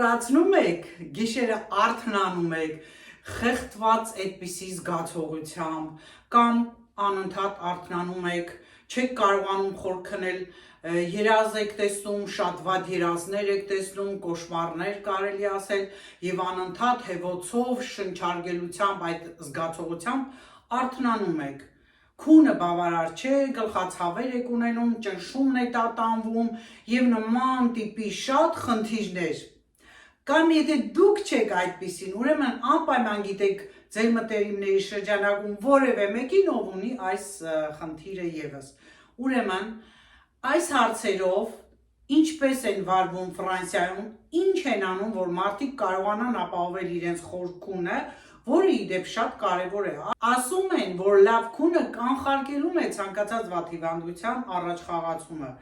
մոռացնում եք, գիշերը արթնանում եք, խեղդված այդպիսի զգացողությամբ կամ անընդհատ արթնանում եք, չեք կարողանում խոր քնել, երազ եք տեսնում, շատ վատ երազներ եք տեսնում, կոշմարներ կարելի ասել եւ անընդհատ հեվոցով, շնչարգելությամբ այդ զգացողությամբ արթնանում եք։ Քունը բավարար չէ, գլխացավեր եք ունենում, ճնշումն է տատանվում եւ նման տիպի շատ խնդիրներ։ Կամ եթե դուք չեք այդպիսին, ուրեմն անպայման գիտեք ձեր մտերիմների շրջանակում որևէ մեկին, ով ունի այս խնդիրը եւս։ Ուրեմն այս հարցերով ինչպես են վարվում Ֆրանսիայում, ինչ են անում, որ մարդիկ կարողանան ապահովել իրենց խոր քունը, որը ի դեպ շատ կարևոր է։ Ասում են, որ լավ քունը կանխարգելում է ցանկացած վատ հիվանդության առաջ խաղացումը։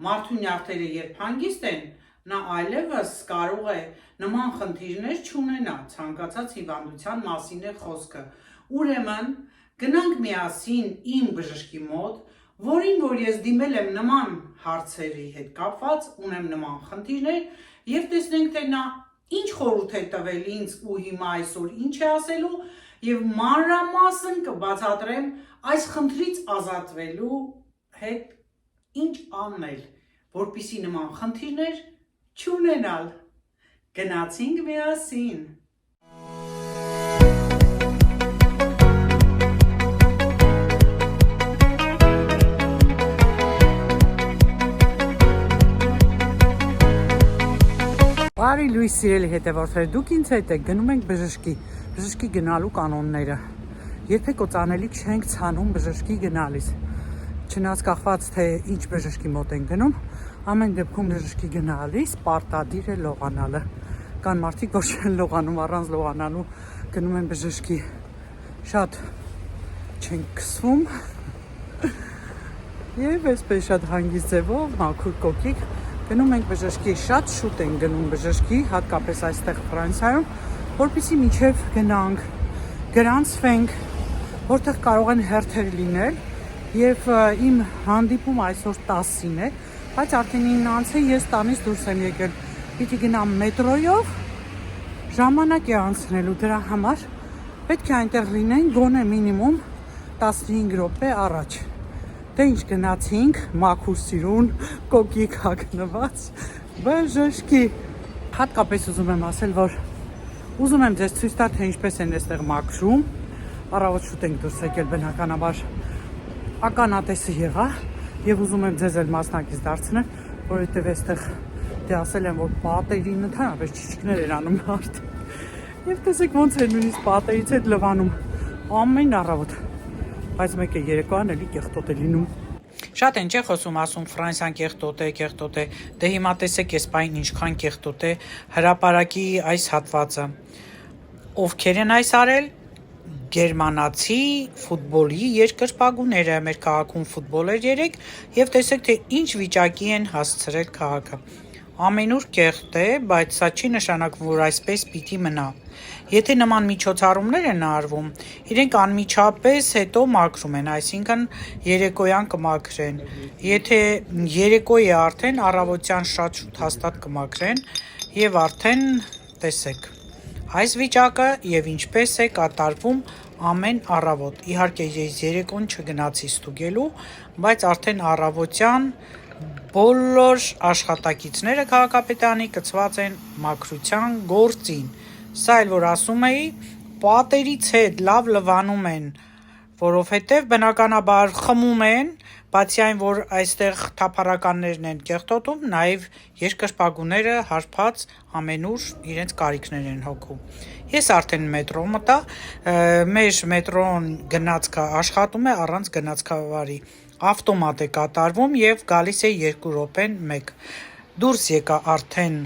Մարդու նյարդերը երբ հանգիստ են, նա այլևս կարող է նման խնդիրներ չունենա, ցանկացած հիվանդության մասին է խոսքը։ Ուրեմն գնանք միասին իմ բժշկի մոտ, որին որ ես դիմել եմ նման հարցերի հետ կապված, ունեմ նման խնդիրներ եւ տեսնենք թե նա ինչ խորհուրդ է տվել ինձ ու հիմա այսօր ինչ է ասելու եւ մանրամասն կբացատրեմ այս խնդրից ազատվելու հետ ինչ անել, որպիսի նման խնդիրներ չունենալ։ Գնացինք միասին։ Բարի լույս սիրելի հետևորդներ, դուք ինձ հետ եք գնում ենք բժշկի գնալու կանոնները։ Երբեք օծանելիք չենք ցանում բժշկի գնալիս։ Չնայած կախված թե ինչ բժշկի մոտ ենք գնում, ամեն դեպքում բժշկի գնալիս պարտադիր է լողանալը։ Կան մարդիկ, որ չեն լողանում, առանց լողանալու գնում են բժշկի։ Շատ չեն քսվում եւ այսպես շատ հանգիստ ձևով մաքուր կոկիկ գնում ենք բժշկի, շատ շուտ ենք գնում բժշկի, հատկապես այստեղ Ֆրանսիայում, որպեսզի մինչև գնանք, գրանցվենք, որտեղ կարող են հերթեր լինել եւ իմ հանդիպում այսօր 10-ին է, բայց արդեն 9-ից է ես տանից դուրս եմ եկել։ Պիտի գնամ մետրոյով, ժամանակ է անցնելու, դրա համար պետք է այնտեղ լինեն գոնե մինիմում 15 րոպե առաջ։ Դե ինչ գնացինք, մաքուր սիրուն, կոկիկ հագնված, բժշկի։ Հատկապես ուզում եմ ասել, որ ուզում եմ ձեզ ցույց տալ, թե ինչպես են այստեղ մաքրում։ Առավոտ շուտ ենք դուրս եկել, բնականաբար ականատեսը եղա եւ ուզում եմ ձեզ էլ մասնակից դարձնել, որովհետեւ այստեղ դե ասել են, որ պատերին ընդհանրապես ճիճիկներ են անում մարդ։ Եվ տեսեք ոնց է նույնիսկ պատերից հետ լվանում ամեն առավոտ։ Բայց մեկ է երեկոյան էլի կեղտոտ է լինում։ Շատ են չէ խոսում, ասում Ֆրանսիան կեղտոտ է։ Դե հիմա տեսեք այս պայն ինչքան կեղտոտ է հրապարակի այս հատվածը։ Ովքեր են այս արել։ Գերմանացի ֆուտբոլի երկրպագուները, մեր քաղաքում ֆուտբոլ էր երեք եւ տեսեք թե ինչ վիճակի են հասցրել քաղաքը։ Ամենուր կեղտ է, բայց սա չի նշանակում, որ այսպես պիտի մնա։ Եթե նման միջոցառումներ են արվում, իրենք անմիջապես հետո մաքրում են, այսինքն երեկոյան կմաքրեն։ Եթե երեկո է արդեն առավոտյան շատ շուտ հաստատ կմաքրեն եւ արդեն տեսեք այս վիճակը եւ ինչպես է կատարվում ամեն առավոտ։ Իհարկե ես երեկոն չգնացի ստուգելու, բայց արդեն առավոտյան բոլոր աշխատակիցները քաղաքապետարանի կցված են մաքրության գործին։ Սա էլ որ ասում էի, պատերից հետ լավ լվանում են, որովհետև բնականաբար խմում են, բացի այն, որ այստեղ թափառականներն են կեղտոտում, նաև երկրպագուները հարբած ամենուր իրենց կարիքներ են հոգում։ Ես արդեն մետրո մտա, մեր մետրոն գնացքը աշխատում է առանց գնացքավարի, ավտոմատ է կատարվում եւ գալիս է 2 րոպեն 1։ Դուրս եկա արդեն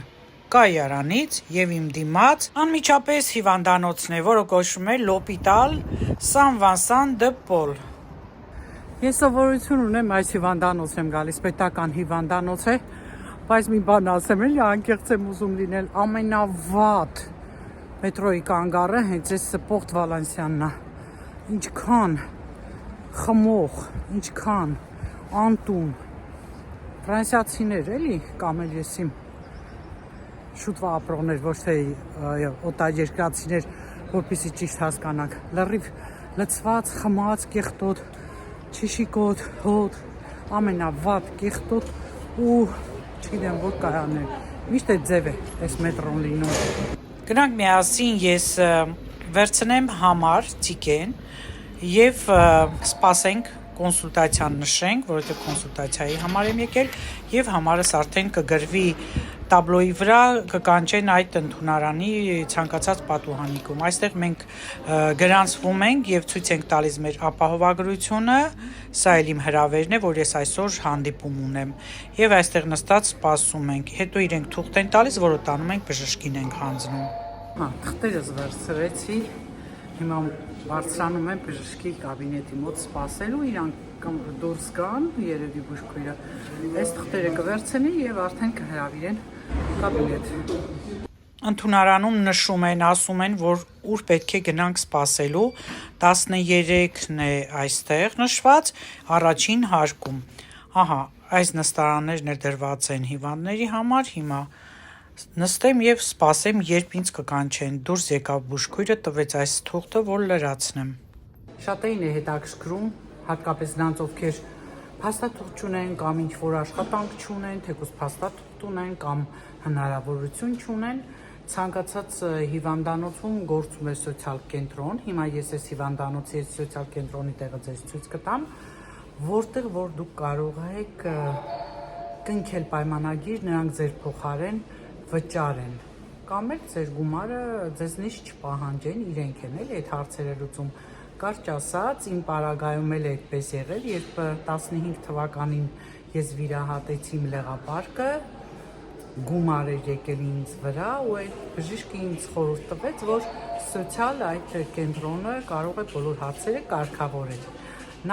կայարանից եւ իմ դիմաց անմիջապես հիվանդանոցն է, որը կոչվում է L'Hôpital Saint-Vincent de Paul։ Ես սովորություն ունեմ այս հիվանդանոց եմ գալիս, պետական հիվանդանոց է, բայց մի բան ասեմ էլի, անկեղծ եմ ուզում լինել, ամենավատ մետրոյի կանգառը հենց այս Սպորտ Վալենսիանն է։ Ինչքան խմող, ինչքան անտուն, ֆրանսիացիներ էլի, կամ էլ ես իմ շուտվա ապրողներ, ոչ թե օտարերկրացիներ, որպեսզի ճիշտ հասկանանք։ Լրիվ լցված, խմած, կեղտոտ, չիշիկոտ, հոտ, ամենավատ կեղտոտ ու չգիտեմ որ կայաններ։ Միշտ է ձև է այս մետրոն լինում։ Գնանք միասին ես վերցնեմ համար տիկեն եւ սպասենք կոնսուլտացիան նշենք, որովհետեւ կոնսուլտացիայի համար եմ եկել եւ համարս արդեն կգրվի տաբլոյի վրա, կկանչեն այդ ընդունարանի ցանկացած պատուհանիկում։ Այստեղ մենք գրանցվում ենք եւ ցույց ենք տալիս մեր ապահովագրությունը, սա էլ իմ հրավերն է, որ ես այսօր հանդիպում ունեմ եւ այստեղ նստած սպասում ենք։ Հետո իրենք թուղթ են տալիս, որը տանում ենք բժշկին ենք հանձնում։ Հա, թղթերս վերցրեցի։ Հիմա բարձրանում եմ բժշկի կաբինետի մոտ սպասելու, իրանք դուրս գան, երևի բուժքույրը այս թղթերը կվերցնի եւ արդեն կհրավիրեն կաբինետ։ Ընդունարանում նշում են, ասում են, որ ուր պետք է գնանք սպասելու, 13-ն է այստեղ նշված, առաջին հարկում։ Ահա, այս նստարաններն դրված են հիվանդների համար, հիմա նստեմ եւ սպասեմ, երբ ինձ կկանչեն։ Դուրս եկավ բուժքույրը, տվեց այս թուղթը, որ լրացնեմ։ Շատերին է հետաքրքրում, հատկապես նրանց, ովքեր փաստաթուղթ չունեն կամ ինչ-որ աշխատանք չունեն, թեկուզ փաստաթուղթ ունեն կամ հնարավորություն չունեն, ցանկացած հիվանդանոցում գործում է սոցիալ կենտրոն։ Հիմա ես այս հիվանդանոցի սոցիալ կենտրոնի տեղը ձեզ ցույց կտամ, որտեղ որ դուք կարող եք կնքել պայմանագիր, նրանք ձեր փոխարեն վճարեն կամ էլ ձեր գումարը ձեզնից չպահանջեն, իրենք են էլ այդ հարցերը լուծում։ Կարճ ասած, իմ պարագայում էլ այդպես եղել, երբ 15 թվականին ես վիրահատեցի իմ լեղապարկը, գումար էր եկել ինձ վրա ու այդ բժիշկը ինձ խորհուրդ տվեց, որ սոցիալ այդ կենտրոնը կարող է բոլոր հարցերը կարգավորել։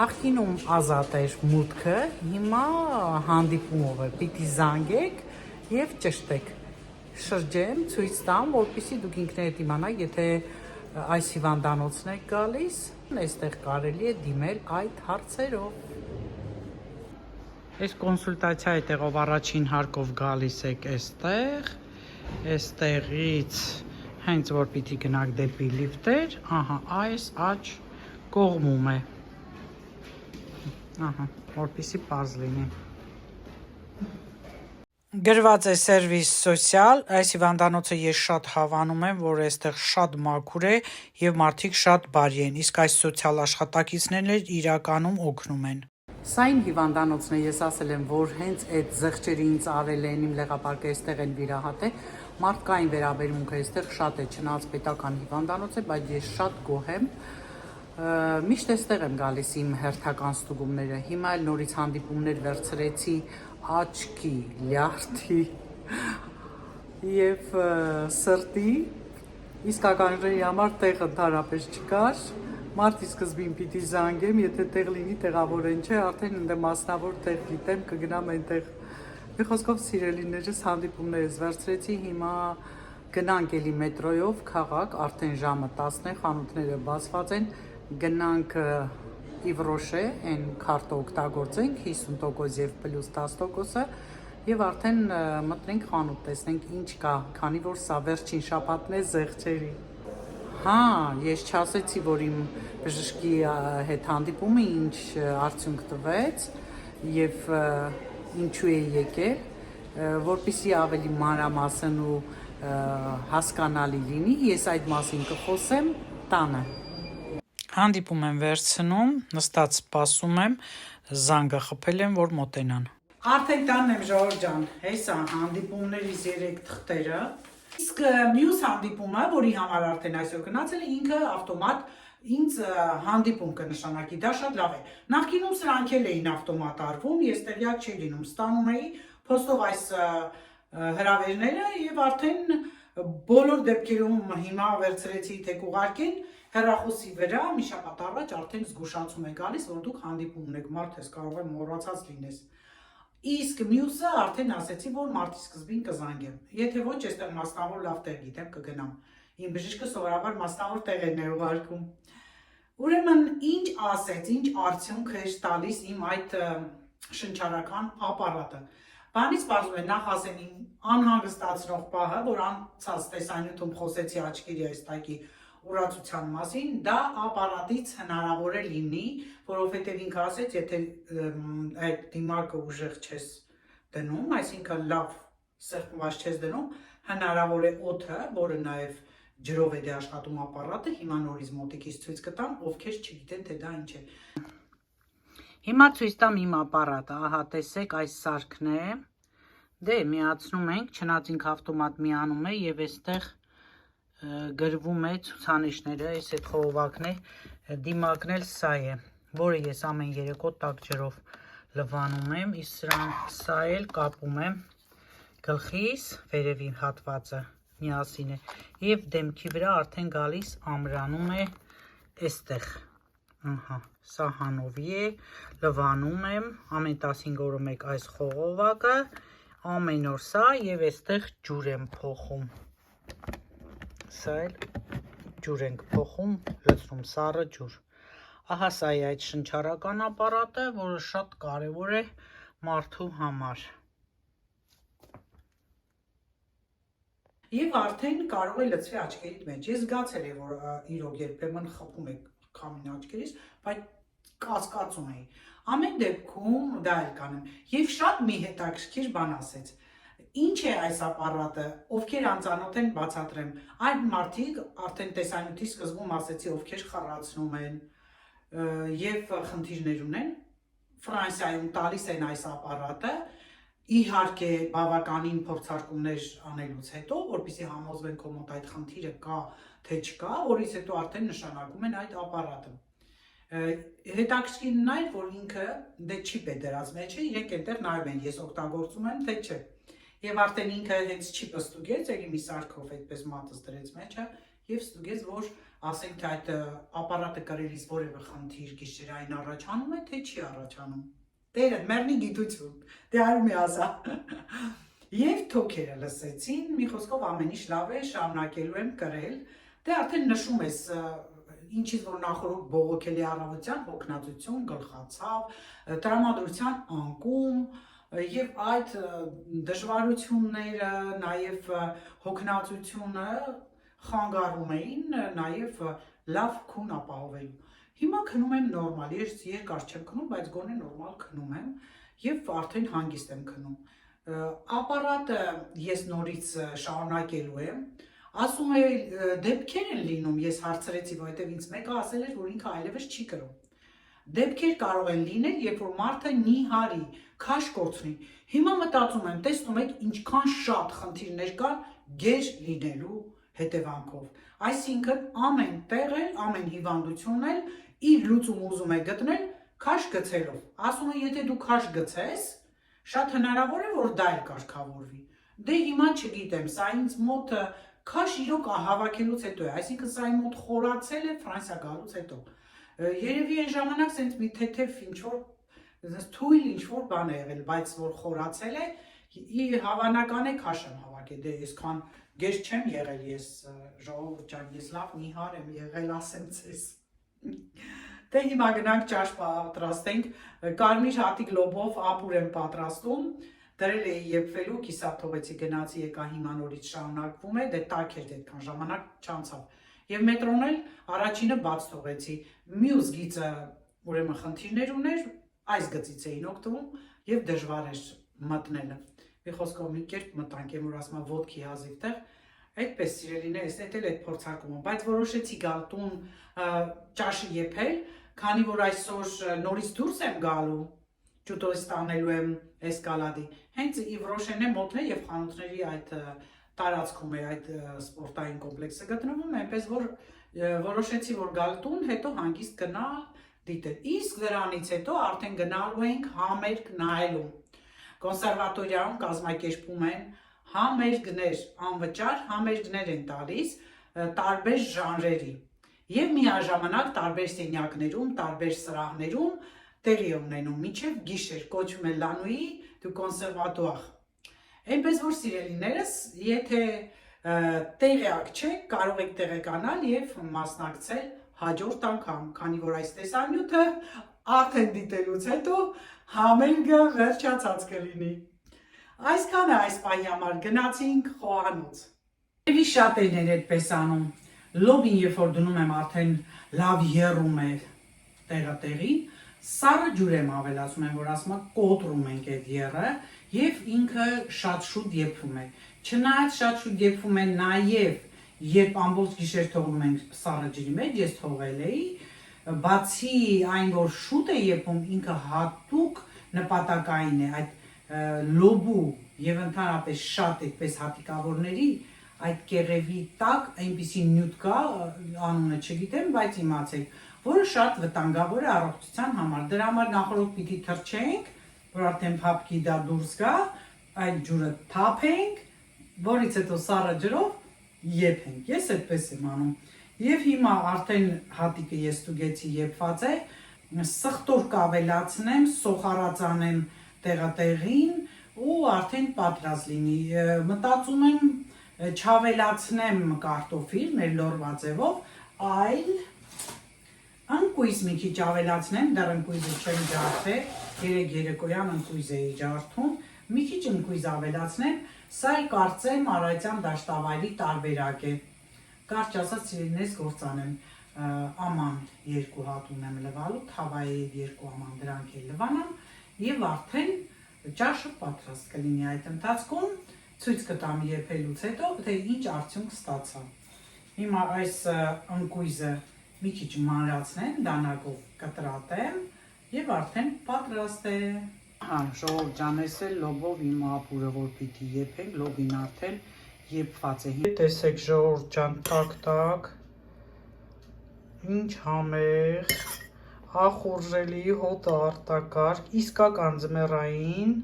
Նախկինում ազատ էր մուտքը, հիմա հանդիպումով է, պիտի զանգեք եւ ճշտեք։ Շրջեմ, ցույց տամ, որպեսզի դուք ինքներդ իմանաք, եթե այս հիվանդանոցն եք գալիս, այստեղ կարելի է դիմել այդ հարցերով։ Այս կոնսուլտացիայի տեղով առաջին հարկով գալիս եք այստեղ, այստեղից հենց որ պիտի գնաք դեպի լիֆտեր, ահա, այս աջ կողմում է։ Ահա, որպեսզի պարզ լինի։ Գրված է սերվիս սոցիալ, այս հիվանդանոցը ես շատ հավանում եմ, որ այստեղ շատ մաքուր է եւ մարդիկ շատ բարի են, իսկ այս սոցիալ աշխատակիցներն էլ իրականում օգնում են։ Սա իմ հիվանդանոցն է, ես ասել եմ, որ հենց այդ զեղչերը ինձ արել են, իմ լեղապարկը այստեղ են վիրահատել, մարդկային վերաբերմունքը այստեղ շատ է, չնայած պետական հիվանդանոց է, բայց ես շատ գոհ եմ։ Միշտ այստեղ եմ գալիս իմ հերթական ստուգումները, հիմա էլ նորից հանդիպումներ վերցրեցի աչքի, լյարդի եւ սրտի, իսկականների համար տեղ ընդհանրապես չկար, մարտի սկզբին պիտի զանգեմ, եթե տեղ լինի տեղավորեն չէ, արդեն ընդ մասնավոր տեղ գիտեմ, կգնամ այնտեղ։ Մի խոսքով սիրելիներս հանդիպումներս վերցրեցի, հիմա գնանք էլի մետրոյով քաղաք, արդեն ժամը 10 է, խանութները բացված են, գնանք Իվրոշե, այն քարտը օգտագործենք 50% եւ պլյուս 10%-ը եւ արդեն մտնենք խանութ, տեսնենք ինչ կա, քանի որ սա վերջին շաբաթն է զեղչերի։ Հա, ես չասեցի, որ իմ բժշկի հետ հանդիպումը ինչ արդյունք տվեց եւ ինչու է եկել, որպեսզի ավելի մանրամասն ու հասկանալի լինի, ես այդ մասին կխոսեմ տանը։ Հանդիպում եմ վերցնում, նստած սպասում եմ, զանգը խփել եմ, որ մոտենան։ Արդեն տանն եմ Ժողովուրդ ջան, հեսա հանդիպումներից 3 թղթերը։ Իսկ մյուս հանդիպումը, որի համար արդեն այսօր գնացել է, ինքը ավտոմատ ինձ հանդիպում կնշանակի, դա շատ լավ է։ Նախկինում սրանք էլ էին ավտոմատ արվում, ես տեղյակ չէի լինում, ստանում էի փոստով այս հրավերները եւ արդեն բոլոր դեպքերում հիմա վերցրեցի թե կուղարկեն հեռախոսի վրա մի շաբաթ առաջ արդեն զգուշացում է գալիս, որ դուք հանդիպում ունեք, մարդ ես կարող է մոռացած լինես։ Իսկ մյուսը արդեն ասեցի, որ մարտի սկզբին կզանգեմ։ Եթե ոչ, այստեղ մասնավոր լավ տեղ գիտեմ, կգնամ։ Իմ բժիշկը սովորաբար մասնավոր տեղերն է ուղարկում։ Ուրեմն ինչ ասեց, ինչ արդյունք էր տալիս իմ այդ շնչառական ապարատը։ Բանից բացում է նախ ասեն իմ անհանգստացնող պահը, որ անցած տեսանյութում խոսեցի աչքերի այստակի ուրացության մասին, դա ապարատից հնարավոր է լինի, որովհետև ինքը ասեց, եթե այդ դիմարկը ուժեղ չես դնում, այսինքն լավ սեղմված չես դնում, հնարավոր է օդը, որը նաև ջրով է դե աշխատում ապարատը, հիմա նորից մոտիկից ցույց կտամ, ովքեր չգիտեն, թե դա ինչ է։ Հիմա ցույց տամ իմ ապարատը, ահա տեսեք, այս սարքն է, դե միացնում ենք, չնայած ինքը ավտոմատ միանում է եւ այստեղ գրվում է ցուցանիշները, այս այդ խողովակն է, դիմակն էլ սա է, որը ես ամեն երեկո տաք ջրով լվանում եմ, իսկ սա էլ կապում եմ գլխիս, վերևի հատվածը միասին է եւ դեմքի վրա արդեն գալիս ամրանում է այստեղ։ Ահա, սա հանովի է, լվանում եմ, ամեն 15 օրը մեկ այս խողովակը, ամեն օր սա եւ այստեղ ջուր եմ փոխում։ Սա էլ ջուր ենք փոխում, լցնում սառը ջուր։ Ահա սա է այդ շնչառական ապարատը, որը շատ կարեւոր է մարդու համար։ Եվ արդեն կարող է լցվի աչքերիդ մեջ։ Ես զգացել եմ, որ իրոք երբեմն խփում եք քամին աչքերից, բայց կասկածում էի։ Ամեն դեպքում դա էլ կանեմ։ Եվ շատ մի հետաքրքիր բան ասեց։ Ինչ է այս ապարատը, ովքեր անծանոթ են, բացատրեմ։ Այդ մարդիկ արդեն տեսանյութի սկզբում ասեցի, ովքեր խառացնում են եւ խնդիրներ ունեն, Ֆրանսիայում տալիս են այս ապարատը, իհարկե բավականին փորձարկումներ անելուց հետո, որպեսզի համոզվեն քո մոտ այդ խնդիրը կա, թե չկա, որից հետո արդեն նշանակում են այդ ապարատը։ Հետաքրքիրն այն, որ ինքը դե չիպ է դրած մեջը, իրենք այնտեղ նայում են, ես օգտագործում եմ, թե չէ։ Եվ արդեն ինքը հենց չիպը ստուգեց, ելի մի սարքով այդպես մատս դրեց մեջը եւ ստուգեց, որ ասենք թե այդ ապարատը կրելիս որևէ խնդիր գիշերային առաջանում է, թե չի առաջանում։ Տերը, մեռնի գիտություն, դե արում է ասա։ Եվ թոքերը լսեցին, մի խոսքով ամեն ինչ լավ է, շարունակելու եմ կրել, դե արդեն նշում ես ինչից որ նախորդ բողոքելի առավոտյան հոգնածություն, գլխացավ, տրամադրության անկում եւ այդ դժվարությունները, նաեւ հոգնածությունը խանգարում էին նաեւ լավ քուն ապահովելու։ Հիմա քնում եմ նորմալ, ես երկար չեմ քնում, բայց գոնե նորմալ քնում եմ եւ արդեն հանգիստ եմ քնում։ Ապարատը ես նորից շարունակելու եմ։ Ասում է դեպքեր են լինում, ես հարցրեցի, որովհետև ինձ մեկը ասել էր, որ ինքը այլևս չի կրում։ Դեպքեր կարող են լինել, երբ որ մարդը նիհարի, քաշ կորցնի։ Հիմա մտածում եմ, տեսնում եք ինչքան շատ խնդիրներ կան գեր լինելու հետևանքով։ Այսինքն ամեն տեղ էլ, ամեն հիվանդություն էլ իր լուծում ուզում է գտնել քաշ գցելով։ Ասում է, եթե դու քաշ գցես, շատ հնարավոր է, որ դա էլ կարգավորվի։ Դե հիմա չգիտեմ, սա ինձ մոտ քաշ իրոք հավաքելուց հետո է, այսինքն սա իմ մոտ խորացել է Ֆրանսիա գալուց հետո։ Երևի այն ժամանակ սենց մի թեթև ինչ-որ թույլ ինչ-որ բան է եղել, բայց որ խորացել է, հավանական է քաշ եմ հավաքել, դե այսքան գեր չեմ եղել ես, ժողովուրդ ջան, ես լավ նիհար եմ եղել, ասեմ ձեզ։ Դե հիմա գնանք ճաշ պատրաստենք, կարմիր հատիկ լոբով ապուր եմ պատրաստում, դրել էի եփվելու, կիսատ թողեցի գնացի եկա հիմա նորից շարունակվում է, դե տաք էր այդքան ժամանակ չանցավ։ Եվ մետրոն էլ առաջինը բաց թողեցի, մյուս գիծը ուրեմն խնդիրներ ուներ, այս գծից էին օգտվում եւ դժվար էր մտնելը։ Մի խոսքով մի կերպ մտանք, եմ որ ասում եմ ոդկի հազիվ տեղ, այդպես սիրելիներս, դա էլ այդ փորձարկումը, բայց որոշեցի գալ տուն ճաշը եփել, քանի որ այսօր նորից դուրս եմ գալու, ջուդոյ ստանելու եմ Էսկալադի, հենց Իվրոշենե մոտն է եւ խանութների այդ տարածքում է այդ սպորտային կոմպլեքսը գտնվում, այնպես որ որոշեցի որ գալ տուն, հետո հանգիստ գնալ դիտել։ Իսկ դրանից հետո արդեն գնալու ենք համերգ նայելու։ Կոնսերվատորիայում կազմակերպում են համերգներ, անվճար համերգներ են տալիս տարբեր ժանրերի եւ միաժամանակ տարբեր սենյակներում, տարբեր սրահներում տեղի ունենում մինչև գիշեր, կոչվում է Լանուի դու կոնսերվատուար։ Այնպես որ սիրելիներս, եթե տեղյակ չեք, կարող եք տեղեկանալ եւ մասնակցել հաջորդ անգամ, քանի որ այս տեսանյութը արդեն դիտելուց հետո համերգը վերջացած կլինի։ Այսքանը այս պահի համար գնացինք խոհանոց։ Եվի շատերն են այդպես անում։ Լոբին երբ որ դնում եմ արդեն լավ եռում է տեղի, սառը ջուր եմ ավելացում եմ, որ ասում եմ կոտրում ենք այդ եռը եւ ինքը շատ շուտ եփվում է։ Չնայած շատ շուտ եփվում է նաեւ երբ ամբողջ գիշեր թողնում ենք սառը ջրի մեջ, ես թողել էի, բացի այն որ շուտ է եփում, ինքը հատուկ նպատակային է այդ լոբու եւ ընդհանրապես շատ այդպես հատիկավորների այդ կեղևի տակ այնպիսի նյութ կա, անունը չգիտեմ, բայց իմացեք, որը շատ վտանգավոր է առողջության համար։ Դրա համար նախորդ պիտի թրջենք, որ արդեն փափկի դա դուրս գա, այդ ջուրը թափենք, որից հետո սառը ջրով եփենք։ Ես այդպես եմ անում։ Եվ հիմա արդեն հատիկը ես ստուգեցի եփված է, սխտոր կավելացնեմ, սոխարածանեմ տեղատեղին ու արդեն պատրաստ լինի։ Մտածում եմ չավելացնեմ կարտոֆիլ մեր լորվա ձևով, այլ ընկույզ մի քիչ ավելացնեմ, դեռ ընկույզը չեմ ջարդել, երեկոյան ընկույզ էի ջարդում, մի քիչ ընկույզ ավելացնեմ, սա էլ կարծեմ առայցյան դաշտավայրի տարբերակ է։ Կարճ ասած սիրելիներս գործանեմ, աման 2 հատ ունեմ լվալու, թավայի 2 աման դրանք էլ լվանամ եւ արդեն ճաշը պատրաստ կլինի այդ ընթացքում, ցույց կտամ եփելուց հետո, թե ինչ արդյունք ստացա։ Հիմա այս ընկույզը մի քիչ մանրացնեմ, դանակով կտրատեմ եւ արդեն պատրաստ է։ Ժողովուրդ ջան, էս է լոբով իմ ապուրը, որ պիտի եփենք, լոբին արդեն եփված է։ Տեսեք ժողովուրդ ջան, տակ, ինչ համեղ, ախորժելի հոտը արտակարգ, իսկական ձմեռային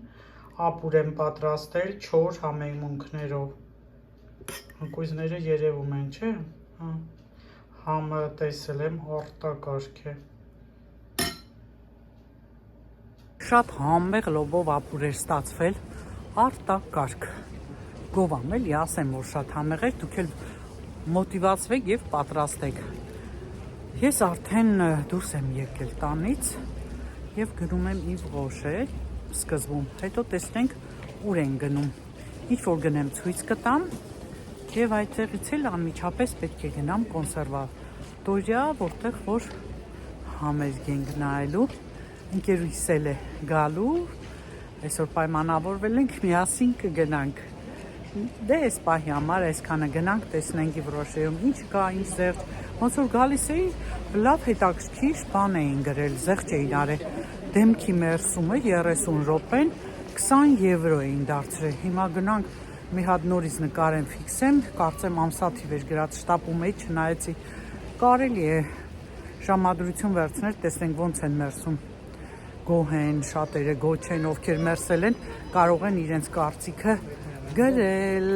ապուր եմ պատրաստել 4 համեմունքներով։ Ընկույզները երևում են, չէ՞։ Համը տեսել եմ արտակարգ է։ Շատ համեղ լոբով ապուր էր ստացվել, արտակարգ։ Գովամ էլի, ասեմ, որ շատ համեղ էր, դուք էլ մոտիվացվեք եւ պատրաստեք։ Ես արդեն դուրս եմ եկել տանից եւ գնում եմ Իվ Ռոշեր սկզբում, հետո տեսնենք ուր են գնում։ Ինչ որ գնեմ ցույց կտամ եւ այդտեղից էլ անմիջապես պետք է գնամ կոնսերվատորիա, որտեղ որ համերգ ենք նայելու, ընկերուհիս էլ է գալու, այսօր պայմանավորվել ենք միասին կգնանք։ Դե այս պահի համար այսքանը գնանք, տեսնենք Իվ Ռոշերում ինչ կա, ինչ զեղչ, ոնց որ գալիս էի, լավ հետաքրքիր բան էին գրել, զեղչ էին արել, դեմքի մերսումը 30 րոպեն 20 եվրո էին դարձրել։ Հիմա գնանք մի հատ նորից նկարեմ, ֆիքսեմ, կարծեմ ամսաթիվ էր գրած, շտապում էի, չնայեցի, կարելի է ժամադրություն վերցնել, տեսնենք ոնց են մերսում։ Գոհ են, շատերը գոհ չեն, ովքեր մերսել են, կարող են իրենց կարծիքը գրել։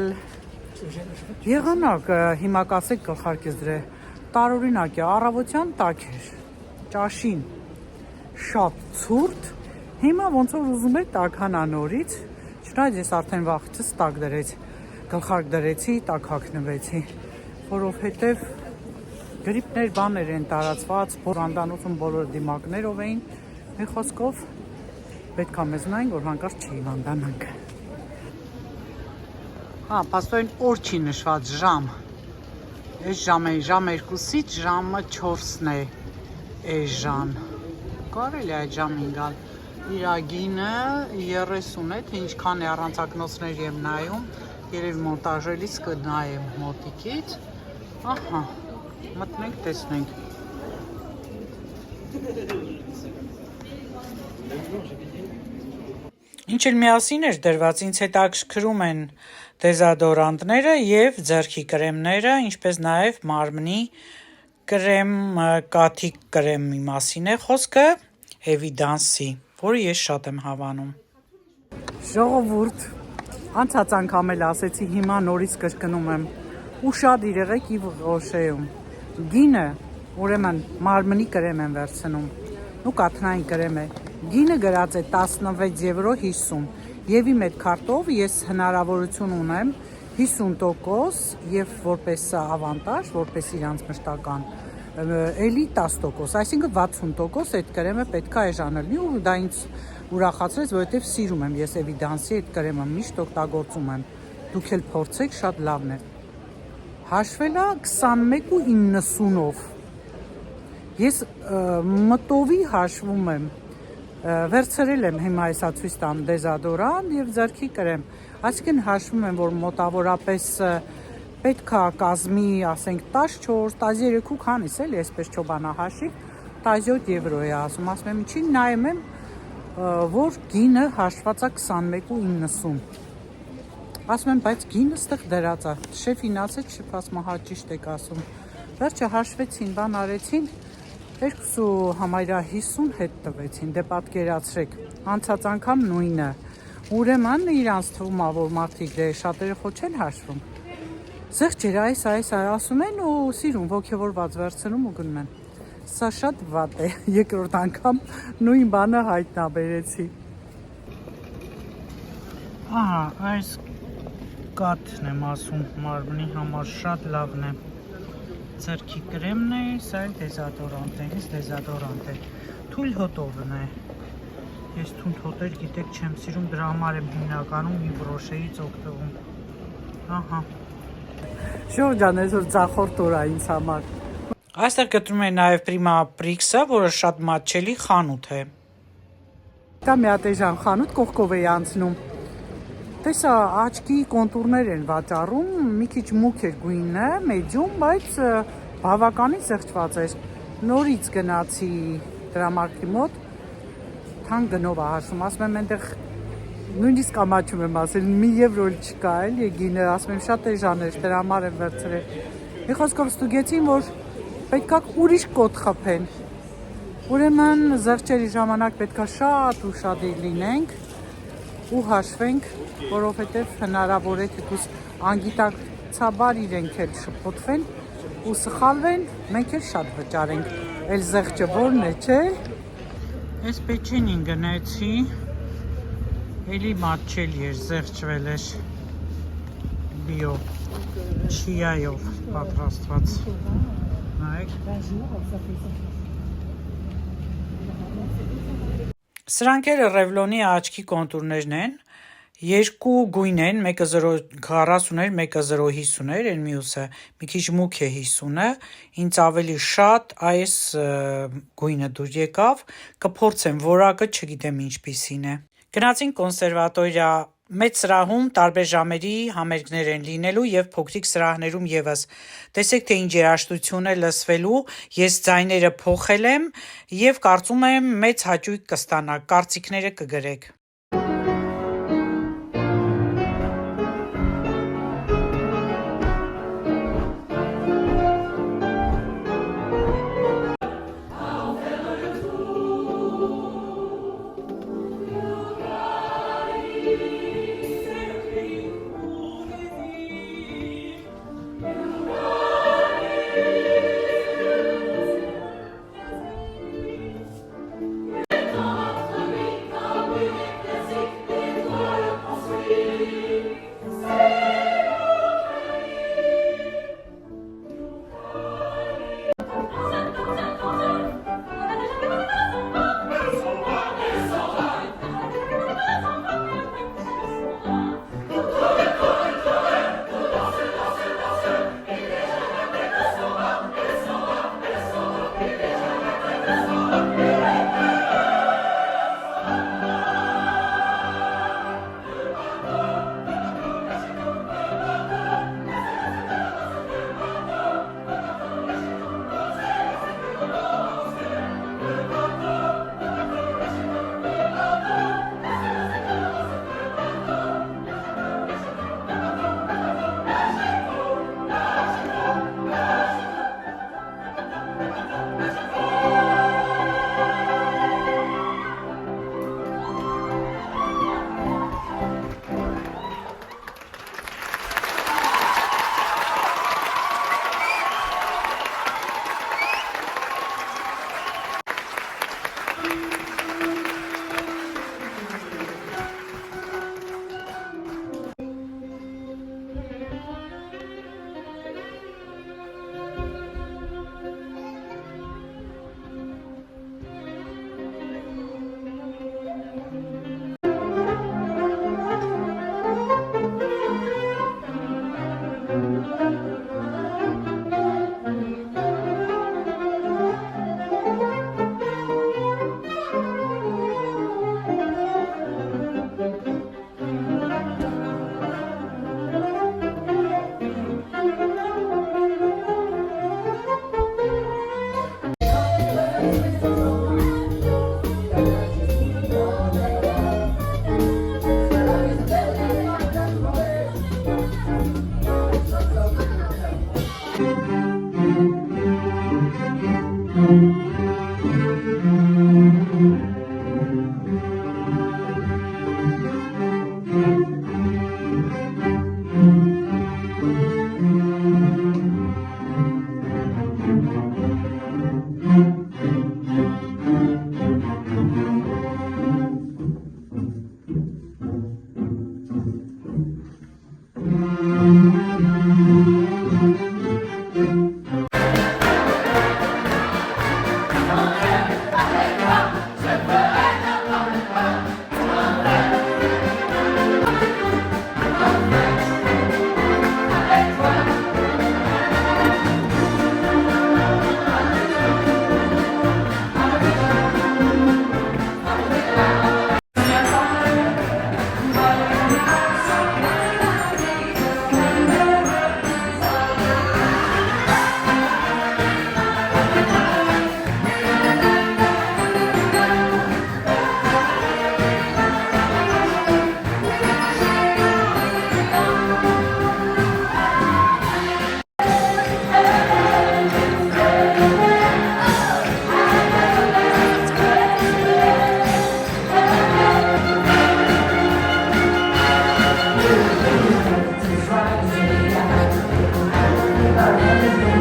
Եղանակ, հիմա կասեք գլխարկես դրե, տարօրինակ է, առավոտյան տաք էր, ճաշին շատ ցուրտ, հիմա ոնց որ ուզում է տաքանա նորից, չնայած ես արդեն վաղուց տաք դրեցի, գլխարկ դրեցի, տաք հագնվեցի, որովհետև գրիպներ բաներ են տարածված, հիվանդանոցում բոլոր դիմակներով էին, մի խոսքով պետք է մեզ նայենք, որ հանկարծ չհիվանդանանք։ Պաստորեն օր չի նշված ժամ, այս ժամ 2-ից ժամը 4-ն է այս ժամ, կարելի այդ ժամին գալ, իրագինը 30 է, թե ինչքան է առանցակնոցներ եմ նայում, երև մոնտաժելիս կնայեմ մոտիկից, ահա, մտնենք տեսնենք։ Ինչ էլ միասին էր դրված, ինձ հետաքրքրում են դեզոդորանտները եւ ձեռքի կրեմները, ինչպես նաեւ մարմնի կրեմ, կաթի կրեմի մասին է խոսքը, Evidence-ի, որը ես շատ եմ հավանում։ Ժողովուրդ, անցած անգամ էլ ասեցի, հիմա նորից կրկնում եմ, ու շատ եղեք Իվ Ռոշերում։ Գինը, ուրեմն մարմնի կրեմ են վերցնում, ու կաթնային կրեմ է։ Գինը գրած է 16 եվրո 50, եւ իմ այդ քարտով ես հնարավորություն ունեմ 50% եւ որպես ավանտաժ, որպես իրանց մշտական, էլի 10%, այսինքն 60% այդ կրեմը պետք է էժանել լինի ու դա ինձ ուրախացրեց, որովհետև սիրում եմ, ես Էվիդանսի այդ կրեմը միշտ օգտագործում եմ։ Դուք էլ փորձեք, շատ լավն է։ Հաշվել է 21.90-ով։ Ես մտովի հաշվում եմ, վերցրել եմ հիմա այսա ցույց տամ դեզոդորանտ եւ ձեռքի կրեմ։ Այսինքն հաշվում եմ, որ մոտավորապես պետքա կազմի, ասենք 14-13 քանիս էլի, այսպես չոբանահաշիվ 17 եվրո է ասում, ասում եմ ինչի նայում եմ, որ գինը հաշված է 21.90։ Ասում եմ, բայց գինը ստեղ դրած է, շեֆին ասեց, շեֆ ասում հա ճիշտ եք ասում։ Վերջը հաշվեցին, բան արեցին, 250 հետ տվեցին, դե պատկերացրեք, անցած անգամ նույնը։ Ուրեմն իրանց թվում է, որ մարդիկ դե շատերը խո չեն հաշվում։ Զեղչեր այս ասում են ու սիրում ոգևորված վերցնում ու գնում են։ Սա շատ վատ է, երկրորդ անգամ նույն բանը հայտնաբերեցի։ Ահա, այս կաթն եմ ասում, մարմնի համար շատ լավն է։ Ձեռքի կրեմն է, սա էլ դեզոդորանտ է, ես դեզոդորանտ է։ Թույլ հոտովն է։ Ես թունդ հոտեր գիտեք չեմ սիրում, դրա համար եմ հիմնականում Իվրոշեից օգտվում։ Ահա։ Շո ջան, այսօր ծախորդ օր է ինձ համար։ Այստեղ գտնում են նաև Prima Prix-ը, որը շատ մատչելի խանութ է։ Դա մի հատ էժան խանութ կողքով է անցնում։ Տեսա աչքի կոնտուրներ են վաճառում, մի քիչ մուգ էր գույնը, մեդիում, բայց բավականին զեղչված էր։ Նորից գնացի դրամարկղի մոտ, թանկ գնով է հաշվում, ասում եմ այնտեղ նույնիսկ ամաչում եմ ասել, մի եվրո չկա էլի գինը, ասում եմ շատ էժան էր, դրա համար եմ վերցրել։ Մի խոսքով ստուգեցին, որ պետքա ուրիշ կոտ խփեն։ Ուրեմն զեղչերի ժամանակ պետքա շատ ու շատ լինենք ու հաշվենք, որովհետև հնարավոր է թեկուզ անգիտակցաբար իրենք էլ շփոթվեն ու սխալվեն, մենք էլ շատ վճարենք։ Էլ զեղչը որն է, չէ։ Այս պեչենին գնացի, էլի մատչելի էր, զեղչվել էր բիո, չիայով պատրաստված։ Նայեք։ Սրանք էլ Revlon-ի աչքի կոնտուրներն են, երկու գույն են, մեկը 040 էր, մեկը 050 էր, այն մյուսը մի քիչ մուգ է 50-ը, ինձ ավելի շատ այս գույնը դուր եկավ, կփորձեմ, որակը չգիտեմ ինչպիսին է։ Գնացինք կոնսերվատորիա, մեծ սրահում տարբեր ժամերի համերգներ են լինելու եւ փոքրիկ սրահներում եւս։ Տեսեք թե ինչ երաժշտություն է լսվելու, ես ձայները փոխել եմ եւ կարծում եմ մեծ հաճույք կստանաք, կարծիքները կգրեք։ Ա